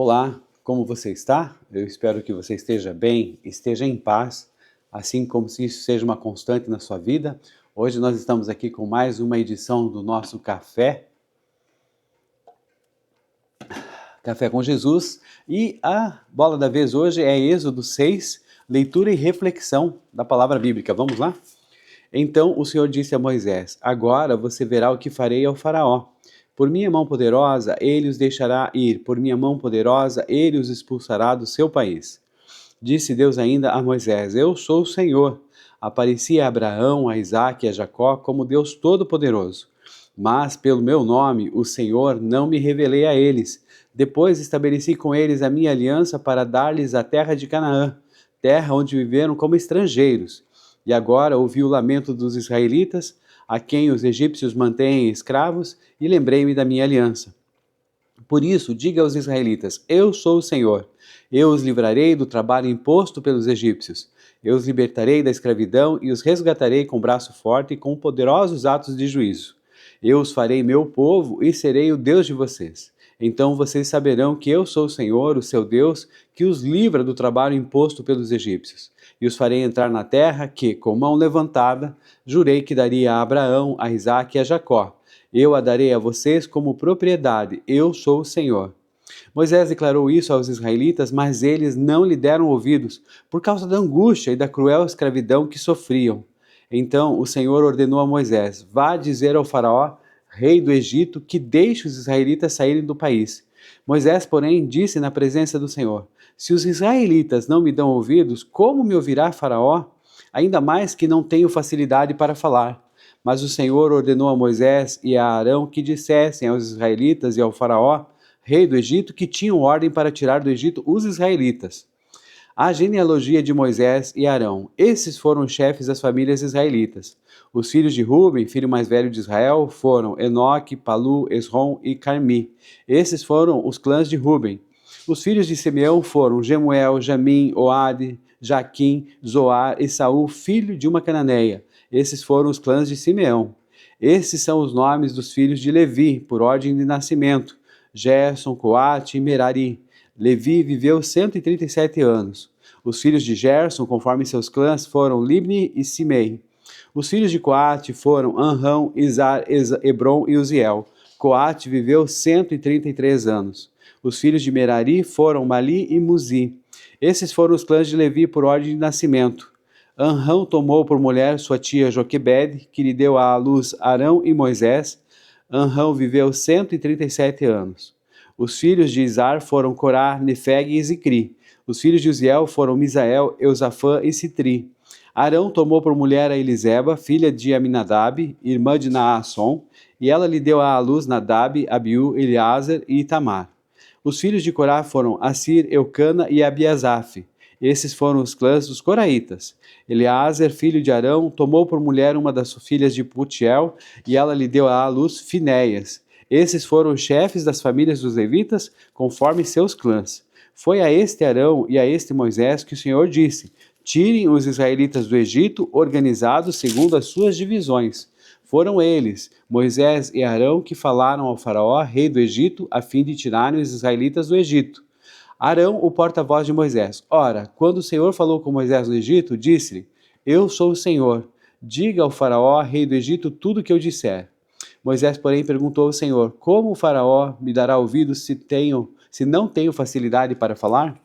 Olá, como você está? Eu espero que você esteja bem, esteja em paz, assim como se isso seja uma constante na sua vida. Hoje nós estamos aqui com mais uma edição do nosso Café com Jesus, e a bola da vez hoje é Êxodo 6, leitura e reflexão da palavra bíblica. Vamos lá? Então o Senhor disse a Moisés: Agora você verá o que farei ao faraó. Por minha mão poderosa ele os deixará ir, por minha mão poderosa ele os expulsará do seu país. Disse Deus ainda a Moisés: Eu sou o Senhor. Apareci a Abraão, a Isaque e a Jacó como Deus Todo-Poderoso. Mas pelo meu nome, o Senhor, não me revelei a eles. Depois estabeleci com eles a minha aliança para dar-lhes a terra de Canaã, terra onde viveram como estrangeiros. E agora ouvi o lamento dos israelitas, a quem os egípcios mantêm escravos, e lembrei-me da minha aliança. Por isso, diga aos israelitas: Eu sou o Senhor. Eu os livrarei do trabalho imposto pelos egípcios. Eu os libertarei da escravidão e os resgatarei com braço forte e com poderosos atos de juízo. Eu os farei meu povo e serei o Deus de vocês. Então vocês saberão que eu sou o Senhor, o seu Deus, que os livra do trabalho imposto pelos egípcios. E os farei entrar na terra que, com mão levantada, jurei que daria a Abraão, a Isaque e a Jacó. Eu a darei a vocês como propriedade, eu sou o Senhor. Moisés declarou isso aos israelitas, mas eles não lhe deram ouvidos, por causa da angústia e da cruel escravidão que sofriam. Então o Senhor ordenou a Moisés: Vá dizer ao faraó, rei do Egito, que deixe os israelitas saírem do país. Moisés, porém, disse na presença do Senhor: Se os israelitas não me dão ouvidos, como me ouvirá faraó? Ainda mais que não tenho facilidade para falar. Mas o Senhor ordenou a Moisés e a Arão que dissessem aos israelitas e ao faraó, rei do Egito, que tinham ordem para tirar do Egito os israelitas. A genealogia de Moisés e Arão. Esses foram os chefes das famílias israelitas. Os filhos de Ruben, filho mais velho de Israel, foram Enoque, Palu, Esrom e Carmi. Esses foram os clãs de Ruben. Os filhos de Simeão foram Jemuel, Jamim, Oade, Jaquim, Zoar e Saul, filho de uma cananeia. Esses foram os clãs de Simeão. Esses são os nomes dos filhos de Levi, por ordem de nascimento: Gerson, Coate e Merari. Levi viveu 137 anos. Os filhos de Gerson, conforme seus clãs, foram Libni e Simei. Os filhos de Coate foram Anrão, Izar, Hebron e Uziel. Coate viveu 133 anos. Os filhos de Merari foram Mali e Muzi. Esses foram os clãs de Levi por ordem de nascimento. Anrão tomou por mulher sua tia Joquebede, que lhe deu à luz Arão e Moisés. Anrão viveu 137 anos. Os filhos de Izar foram Corá, Nefeg e Zicri. Os filhos de Uziel foram Misael, Eusafã e Citri. Arão tomou por mulher a Eliseba, filha de Aminadab, irmã de Naasson, e ela lhe deu à luz Nadab, Abiú, Eleazar e Itamar. Os filhos de Corá foram Assir, Eucana e Abiasaf. Esses foram os clãs dos coraitas. Eleazar, filho de Arão, tomou por mulher uma das filhas de Putiel, e ela lhe deu à luz Finéias. Esses foram os chefes das famílias dos levitas, conforme seus clãs. Foi a este Arão e a este Moisés que o Senhor disse: Tirem os israelitas do Egito, organizados segundo as suas divisões. Foram eles, Moisés e Arão, que falaram ao faraó, rei do Egito, a fim de tirarem os israelitas do Egito. Arão, o porta-voz de Moisés. Ora, quando o Senhor falou com Moisés no Egito, disse-lhe: Eu sou o Senhor. Diga ao faraó, rei do Egito, tudo o que eu disser. Moisés, porém, perguntou ao Senhor: Como o faraó me dará ouvidos se não tenho facilidade para falar?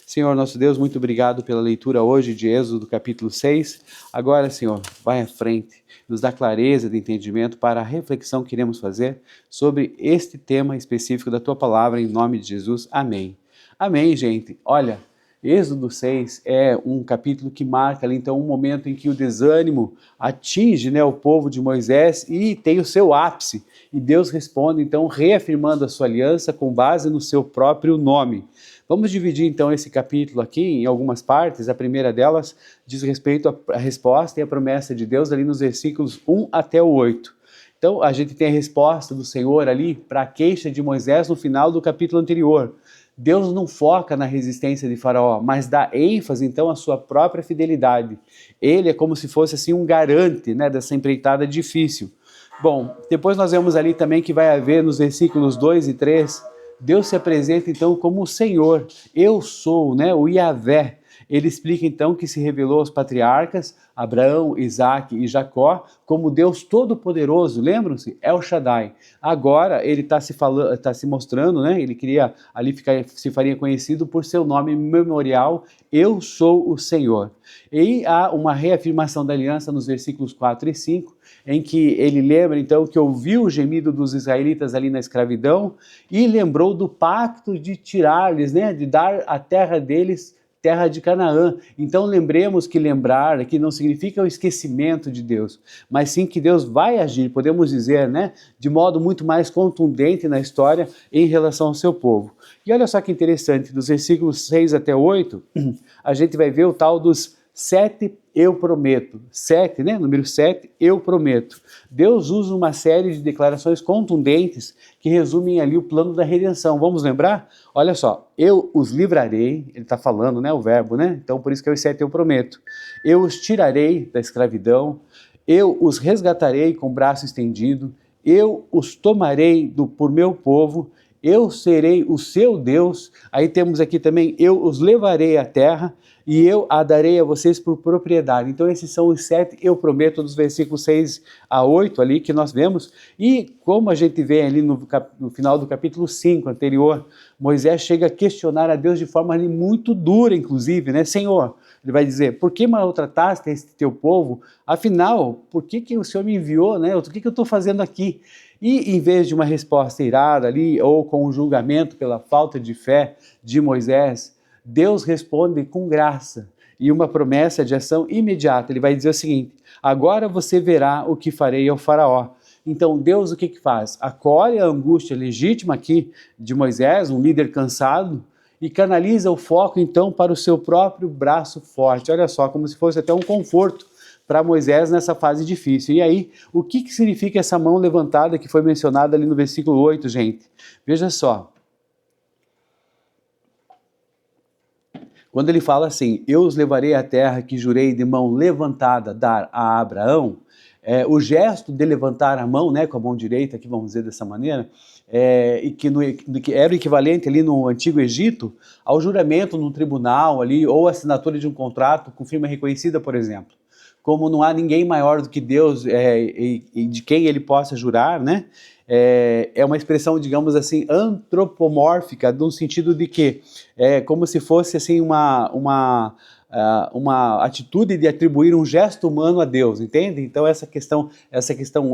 Senhor nosso Deus, muito obrigado pela leitura hoje de Êxodo capítulo 6. Agora, Senhor, vai à frente, nos dá clareza de entendimento para a reflexão que iremos fazer sobre este tema específico da Tua palavra, em nome de Jesus. Amém. Amém, gente. Olha, Êxodo 6 é um capítulo que marca ali, então, um momento em que o desânimo atinge, o povo de Moisés e tem o seu ápice. E Deus responde, então, reafirmando a sua aliança com base no seu próprio nome. Vamos dividir, então, esse capítulo aqui em algumas partes. A primeira delas diz respeito à resposta e à promessa de Deus ali nos versículos 1 até o 8. Então, a gente tem a resposta do Senhor ali para a queixa de Moisés no final do capítulo anterior. Deus não foca na resistência de Faraó, mas dá ênfase então à sua própria fidelidade. Ele é como se fosse assim um garante, dessa empreitada difícil. Bom, depois nós vemos ali também que vai haver nos versículos 2 e 3 Deus se apresenta então como o Senhor, eu sou, né, o Yahvé. Ele explica então que se revelou aos patriarcas, Abraão, Isaac e Jacó, como Deus Todo-Poderoso, lembram-se? El Shaddai. Agora ele está se mostrando, né? Ele queria ali se faria conhecido por seu nome memorial, eu sou o Senhor. E há uma reafirmação da aliança nos versículos 4 e 5, em que ele lembra então que ouviu o gemido dos israelitas ali na escravidão e lembrou do pacto de tirar-lhes, né? De dar a terra deles, terra de Canaã. Então lembremos que lembrar aqui não significa o esquecimento de Deus, mas sim que Deus vai agir, podemos dizer, né, de modo muito mais contundente na história em relação ao seu povo. E olha só que interessante, dos versículos 6 até 8, a gente vai ver o tal dos 7 eu prometo. 7, né? Número 7, eu prometo. Deus usa uma série de declarações contundentes que resumem ali o plano da redenção. Vamos lembrar? Olha só, eu os livrarei, ele está falando, né? O verbo, né? Então por isso que é o 7 eu prometo. Eu os tirarei da escravidão, eu os resgatarei com o braço estendido, eu os tomarei por meu povo, eu serei o seu Deus. Aí temos aqui também, eu os levarei à terra, e eu a darei a vocês por propriedade. Então esses são os 7 eu prometo dos versículos 6 a 8 ali que nós vemos. E como a gente vê ali no final do capítulo 5 anterior, Moisés chega a questionar a Deus de forma ali muito dura, inclusive, né? Senhor, ele vai dizer, por que maltrataste este teu povo? Afinal, por que o Senhor me enviou, né? O que eu estou fazendo aqui? E em vez de uma resposta irada ali, ou com um julgamento pela falta de fé de Moisés, Deus responde com graça e uma promessa de ação imediata. Ele vai dizer o seguinte, agora você verá o que farei ao faraó. Então Deus o que faz? Acolhe a angústia legítima aqui de Moisés, um líder cansado, e canaliza o foco então para o seu próprio braço forte. Olha só, como se fosse até um conforto para Moisés nessa fase difícil. E aí, o que significa essa mão levantada que foi mencionada ali no versículo 8, gente? Veja só. Quando ele fala assim, eu os levarei à terra que jurei de mão levantada dar a Abraão, o gesto de levantar a mão, né, com a mão direita, que vamos dizer dessa maneira, e que era o equivalente ali no Antigo Egito ao juramento num tribunal ali, ou assinatura de um contrato com firma reconhecida, por exemplo. Como não há ninguém maior do que Deus e de quem ele possa jurar, né? É uma expressão, digamos assim, antropomórfica, no sentido de que é como se fosse assim uma atitude de atribuir um gesto humano a Deus, entende? Então essa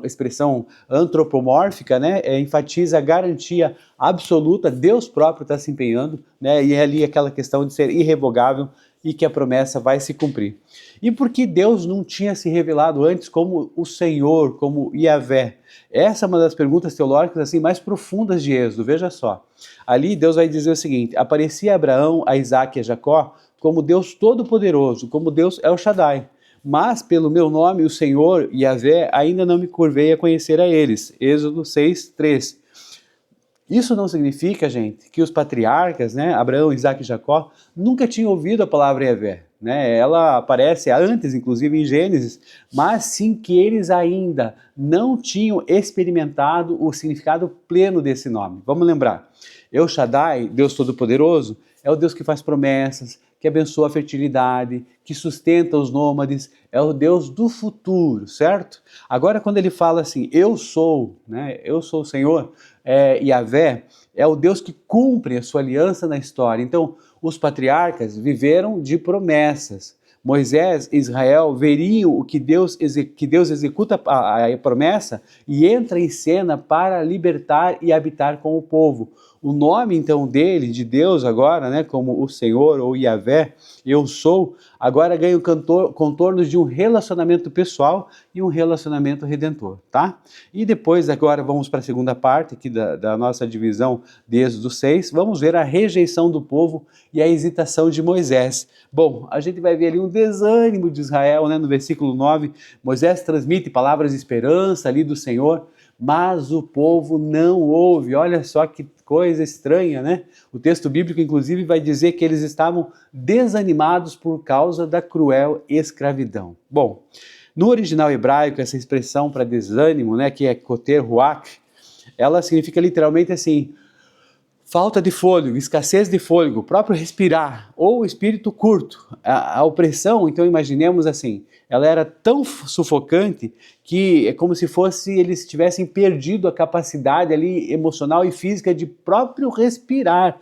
expressão antropomórfica, né, enfatiza a garantia absoluta, Deus próprio está se empenhando, né, e é ali aquela questão de ser irrevogável e que a promessa vai se cumprir. E por que Deus não tinha se revelado antes como o Senhor, como Yahvé? Essa é uma das perguntas teológicas assim, mais profundas de Êxodo, veja só. Ali Deus vai dizer o seguinte, aparecia a Abraão, a Isaac e a Jacó como Deus Todo-Poderoso, como Deus El Shaddai. Mas pelo meu nome, o Senhor, Yahvé, ainda não me curvei a conhecer a eles. Êxodo 6, 3. Isso não significa, gente, que os patriarcas, né, Abraão, Isaac e Jacó, nunca tinham ouvido a palavra Yahvé, né? Ela aparece antes, inclusive em Gênesis, mas sim que eles ainda não tinham experimentado o significado pleno desse nome. Vamos lembrar, El Shaddai, Deus Todo-Poderoso, é o Deus que faz promessas, que abençoa a fertilidade, que sustenta os nômades, é o Deus do futuro, certo? Agora quando ele fala assim, eu sou, né, eu sou o Senhor, Yahvé, é o Deus que cumpre a sua aliança na história. Então, os patriarcas viveram de promessas. Moisés e Israel veriam o que Deus executa a promessa e entra em cena para libertar e habitar com o povo. O nome então dele, de Deus agora, né, como o Senhor ou Yahvé, eu sou, agora ganha contornos de um relacionamento pessoal e um relacionamento redentor, tá? E depois agora vamos para a segunda parte aqui da nossa divisão de Êxodo 6, vamos ver a rejeição do povo e a hesitação de Moisés. Bom, a gente vai ver ali um desânimo de Israel, né, no versículo 9, Moisés transmite palavras de esperança ali do Senhor, mas o povo não ouve. Olha só que coisa estranha, né? O texto bíblico, inclusive, vai dizer que eles estavam desanimados por causa da cruel escravidão. Bom, no original hebraico, essa expressão para desânimo, né, que é koter ruach, ela significa literalmente assim, falta de fôlego, escassez de fôlego, próprio respirar, ou espírito curto. A opressão, então imaginemos assim, ela era tão sufocante que é como se fosse eles tivessem perdido a capacidade ali emocional e física de próprio respirar.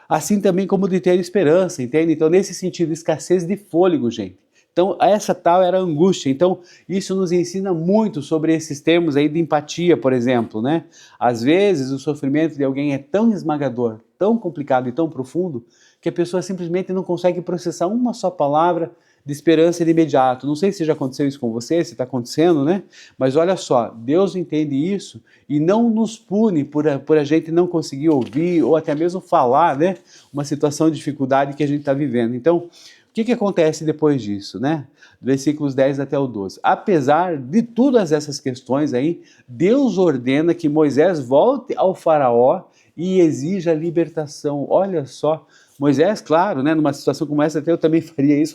Assim também como de ter esperança, entende? Então nesse sentido, escassez de fôlego, gente. Então essa tal era a angústia. Então isso nos ensina muito sobre esses termos aí de empatia, por exemplo, né? Às vezes o sofrimento de alguém é tão esmagador, tão complicado e tão profundo que a pessoa simplesmente não consegue processar uma só palavra de esperança de imediato. Não sei se já aconteceu isso com você, se está acontecendo, né? Mas olha só, Deus entende isso e não nos pune por a gente não conseguir ouvir ou até mesmo falar, né? Uma situação de dificuldade que a gente está vivendo. Então, o que acontece depois disso, né? Versículos 10 até o 12. Apesar de todas essas questões aí, Deus ordena que Moisés volte ao faraó e exija a libertação. Olha só, Moisés, claro, né, numa situação como essa, até eu também faria isso,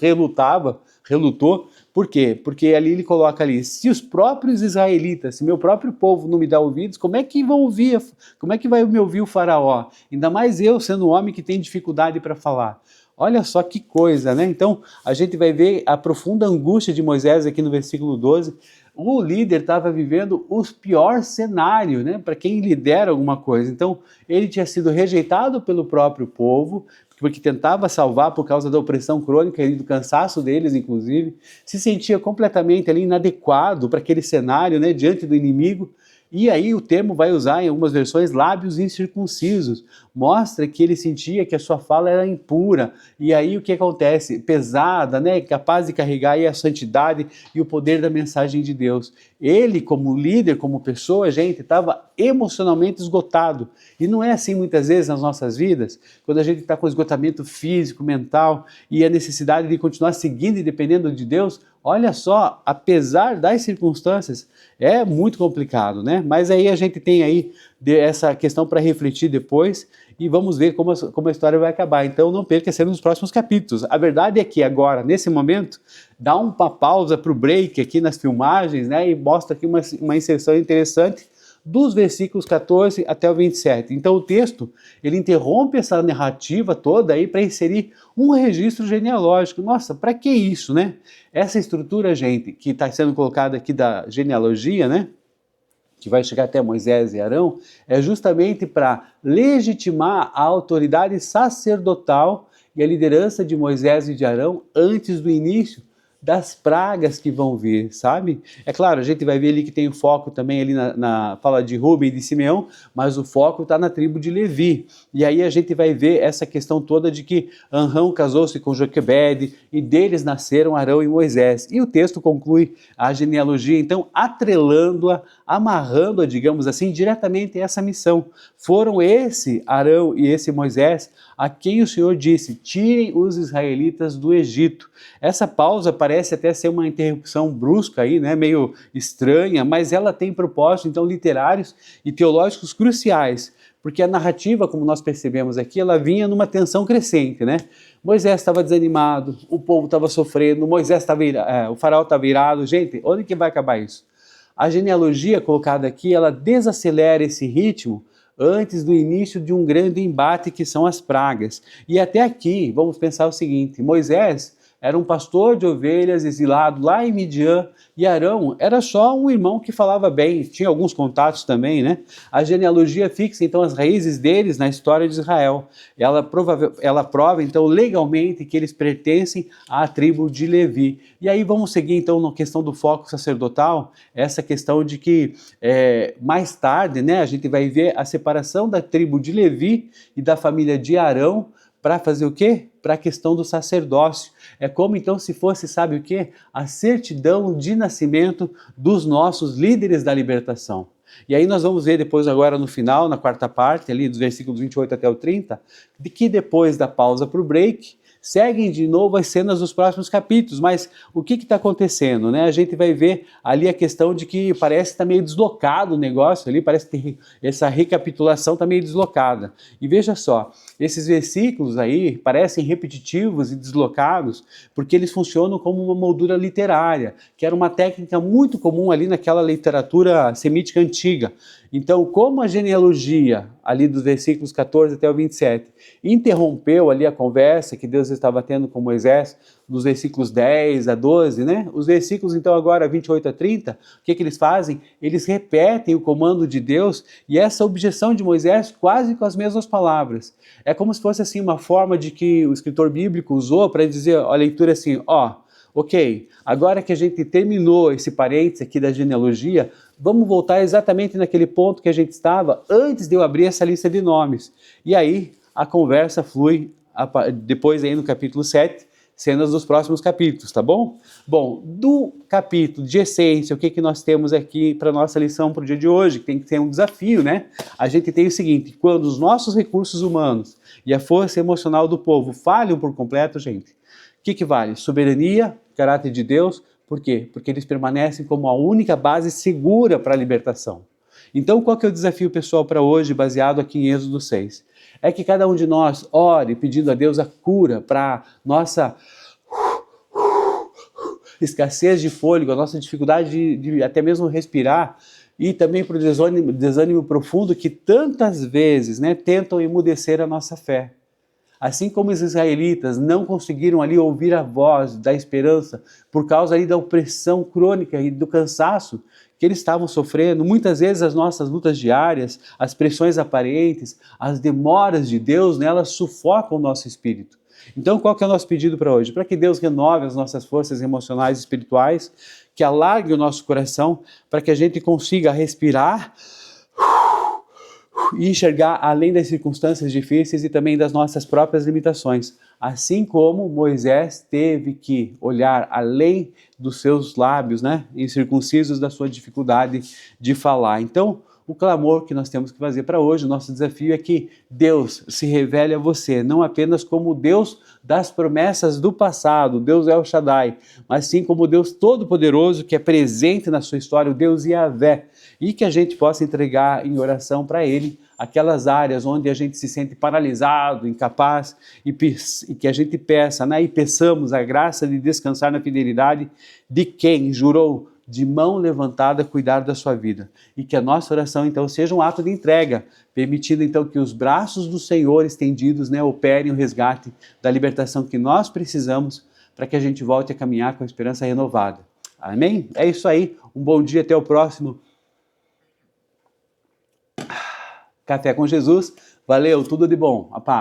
relutou. Por quê? Porque ali ele coloca ali, se os próprios israelitas, se meu próprio povo não me dá ouvidos, como é que vão ouvir? Como é que vai me ouvir o faraó? Ainda mais eu, sendo um homem que tem dificuldade para falar. Olha só que coisa, né? Então, a gente vai ver a profunda angústia de Moisés aqui no versículo 12. O líder estava vivendo o pior cenário, né? Para quem lidera alguma coisa. Então, ele tinha sido rejeitado pelo próprio povo, porque tentava salvar por causa da opressão crônica e do cansaço deles, inclusive. Se sentia completamente ali inadequado para aquele cenário, né? Diante do inimigo. E aí o termo vai usar em algumas versões lábios incircuncisos, mostra que ele sentia que a sua fala era impura, e aí o que acontece? Pesada, né? Capaz de carregar aí a santidade e o poder da mensagem de Deus. Ele, como líder, como pessoa, gente, estava emocionalmente esgotado, e não é assim muitas vezes nas nossas vidas, quando a gente está com esgotamento físico, mental, e a necessidade de continuar seguindo e dependendo de Deus. Olha só, apesar das circunstâncias, é muito complicado, né? Mas aí a gente tem aí essa questão para refletir depois e vamos ver como a história vai acabar. Então não perca ser nos próximos capítulos. A verdade é que agora, nesse momento, dá uma pausa para o break aqui nas filmagens, né? E mostra aqui uma inserção interessante dos versículos 14 até o 27. Então o texto, ele interrompe essa narrativa toda aí para inserir um registro genealógico. Nossa, para que isso, né? Essa estrutura, gente, que está sendo colocada aqui da genealogia, né? Que vai chegar até Moisés e Arão, é justamente para legitimar a autoridade sacerdotal e a liderança de Moisés e de Arão antes do início das pragas que vão vir, sabe? É claro, a gente vai ver ali que tem o foco também ali na fala de Rubem e de Simeão, mas o foco está na tribo de Levi. E aí a gente vai ver essa questão toda de que Arão casou-se com Joquebede e deles nasceram Arão e Moisés. E o texto conclui a genealogia, então, atrelando-a, amarrando-a, digamos assim, diretamente a essa missão. Foram esse Arão e esse Moisés a quem o Senhor disse, tirem os israelitas do Egito. Essa pausa parece até ser uma interrupção brusca aí, né, meio estranha, mas ela tem propósitos, então, literários e teológicos cruciais, porque a narrativa, como nós percebemos aqui, ela vinha numa tensão crescente, né? Moisés estava desanimado, o povo estava sofrendo, o faraó estava irado. Gente, onde que vai acabar isso? A genealogia colocada aqui, ela desacelera esse ritmo antes do início de um grande embate que são as pragas. E até aqui, vamos pensar o seguinte, Moisés era um pastor de ovelhas exilado lá em Midian, e Arão era só um irmão que falava bem, tinha alguns contatos também, né? A genealogia fixa então as raízes deles na história de Israel. Ela prova então legalmente que eles pertencem à tribo de Levi. E aí vamos seguir então na questão do foco sacerdotal, essa questão de que mais tarde, né, a gente vai ver a separação da tribo de Levi e da família de Arão, para fazer o quê? Para a questão do sacerdócio. É como então se fosse, sabe o quê? A certidão de nascimento dos nossos líderes da libertação. E aí nós vamos ver depois agora no final, na quarta parte, ali dos versículos 28 até o 30, de que depois da pausa para o break, seguem de novo as cenas dos próximos capítulos, mas o que está acontecendo, né? A gente vai ver ali a questão de que parece que está meio deslocado o negócio ali, parece que essa recapitulação está meio deslocada. E veja só, esses versículos aí parecem repetitivos e deslocados porque eles funcionam como uma moldura literária, que era uma técnica muito comum ali naquela literatura semítica antiga. Então, como a genealogia, ali dos versículos 14 até o 27, interrompeu ali a conversa que Deus estava tendo com Moisés, dos versículos 10 a 12, né? Os versículos, então, agora 28 a 30, o que eles fazem? Eles repetem o comando de Deus e essa objeção de Moisés quase com as mesmas palavras. É como se fosse, assim, uma forma de que o escritor bíblico usou para dizer, a leitura assim, ok, agora que a gente terminou esse parênteses aqui da genealogia, vamos voltar exatamente naquele ponto que a gente estava antes de eu abrir essa lista de nomes. E aí a conversa flui depois aí no capítulo 7, cenas dos próximos capítulos, tá bom? Bom, do capítulo de essência, o que nós temos aqui para nossa lição para o dia de hoje? Tem que ter um desafio, né? A gente tem o seguinte, quando os nossos recursos humanos e a força emocional do povo falham por completo, gente, o que vale? Soberania, caráter de Deus. Por quê? Porque eles permanecem como a única base segura para a libertação. Então, qual que é o desafio pessoal para hoje, baseado aqui em Êxodo 6? É que cada um de nós ore pedindo a Deus a cura para nossa escassez de fôlego, a nossa dificuldade de até mesmo respirar, e também para o desânimo profundo que tantas vezes, né, tentam emudecer a nossa fé. Assim como os israelitas não conseguiram ali ouvir a voz da esperança por causa ali da opressão crônica e do cansaço que eles estavam sofrendo, muitas vezes as nossas lutas diárias, as pressões aparentes, as demoras de Deus, né, elas sufocam o nosso espírito. Então qual que é o nosso pedido para hoje? Para que Deus renove as nossas forças emocionais e espirituais, que alargue o nosso coração, para que a gente consiga respirar e enxergar além das circunstâncias difíceis e também das nossas próprias limitações. Assim como Moisés teve que olhar além dos seus lábios, né, incircuncisos da sua dificuldade de falar. Então, o clamor que nós temos que fazer para hoje, o nosso desafio é que Deus se revele a você, não apenas como Deus das promessas do passado, Deus El Shaddai, mas sim como Deus Todo-Poderoso que é presente na sua história, o Deus Yahvé, e que a gente possa entregar em oração para Ele aquelas áreas onde a gente se sente paralisado, incapaz, e que a gente peça, né, e peçamos a graça de descansar na fidelidade de quem jurou de mão levantada cuidar da sua vida. E que a nossa oração então seja um ato de entrega, permitindo então que os braços do Senhor estendidos, né, operem o resgate da libertação que nós precisamos para que a gente volte a caminhar com a esperança renovada. Amém? É isso aí. Um bom dia, até o próximo Café com Jesus. Valeu, tudo de bom. A paz.